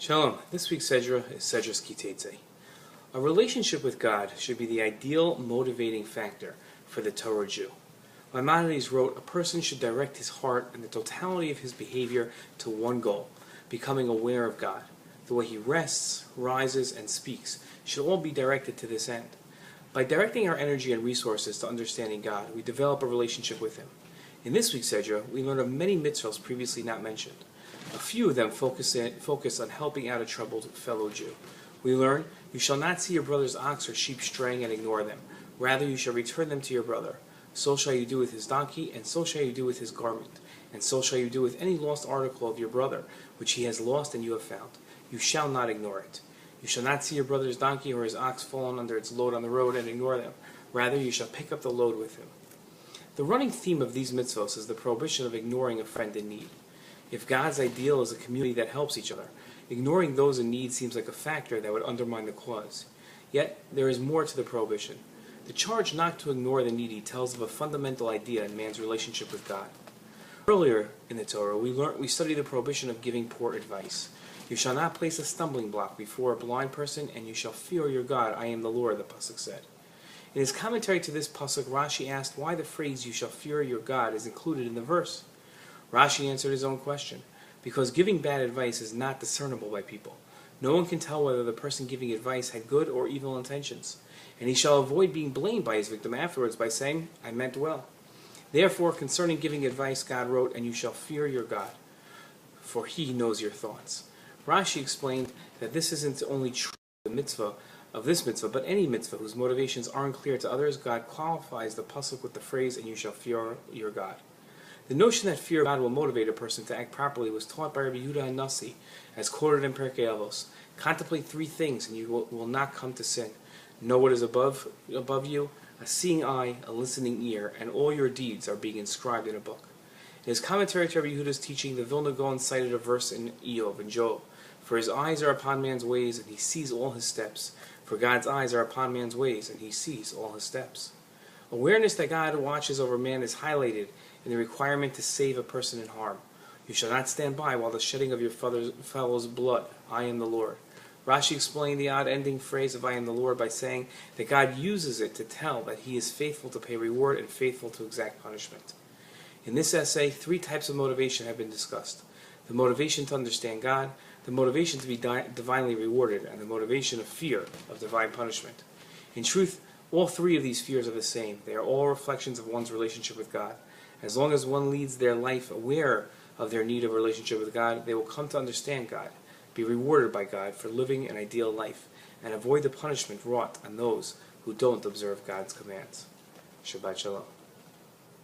Shalom. This week's Sedra is Sedra Ki Seitzeh. A relationship with God should be the ideal motivating factor for the Torah Jew. Maimonides wrote, a person should direct his heart and the totality of his behavior to one goal, becoming aware of God. The way he rests, rises, and speaks should all be directed to this end. By directing our energy and resources to understanding God, we develop a relationship with Him. In this week's Sedra, we learn of many mitzvahs previously not mentioned. A few of them focus on helping out a troubled fellow Jew. We learn, you shall not see your brother's ox or sheep straying and ignore them. Rather, you shall return them to your brother. So shall you do with his donkey, and so shall you do with his garment. And so shall you do with any lost article of your brother, which he has lost and you have found. You shall not ignore it. You shall not see your brother's donkey or his ox fallen under its load on the road and ignore them. Rather, you shall pick up the load with him. The running theme of these mitzvahs is the prohibition of ignoring a friend in need. If God's ideal is a community that helps each other, ignoring those in need seems like a factor that would undermine the cause. Yet, there is more to the prohibition. The charge not to ignore the needy tells of a fundamental idea in man's relationship with God. Earlier in the Torah, we studied the prohibition of giving poor advice. You shall not place a stumbling block before a blind person, and you shall fear your God. I am the Lord, the pasuk said. In his commentary to this pasuk, Rashi asked why the phrase "you shall fear your God" is included in the verse. Rashi answered his own question, because giving bad advice is not discernible by people. No one can tell whether the person giving advice had good or evil intentions, and he shall avoid being blamed by his victim afterwards by saying, I meant well. Therefore, concerning giving advice, God wrote, and you shall fear your God, for he knows your thoughts. Rashi explained that this isn't only true of this mitzvah, but any mitzvah whose motivations aren't clear to others. God qualifies the pasuk with the phrase, and you shall fear your God. The notion that fear of God will motivate a person to act properly was taught by Rabbi Uri Pilichowski, as quoted in Pirkei Avos. Contemplate three things, and you will not come to sin. Know what is above you, a seeing eye, a listening ear, and all your deeds are being inscribed in a book. In his commentary to Rabbi Yehuda's teaching, the Vilna Gaon cited a verse in Eov and Job. For his eyes are upon man's ways, and he sees all his steps. For God's eyes are upon man's ways, and he sees all his steps. Awareness that God watches over man is highlighted in the requirement to save a person in harm. You shall not stand by while the shedding of your fellow's blood. I am the Lord. Rashi explained the odd ending phrase of I am the Lord by saying that God uses it to tell that he is faithful to pay reward and faithful to exact punishment. In this essay, three types of motivation have been discussed. The motivation to understand God, the motivation to be divinely rewarded, and the motivation of fear of divine punishment. In truth, all three of these fears are the same. They are all reflections of one's relationship with God. As long as one leads their life aware of their need of a relationship with God, they will come to understand God, be rewarded by God for living an ideal life, and avoid the punishment wrought on those who don't observe God's commands. Shabbat Shalom.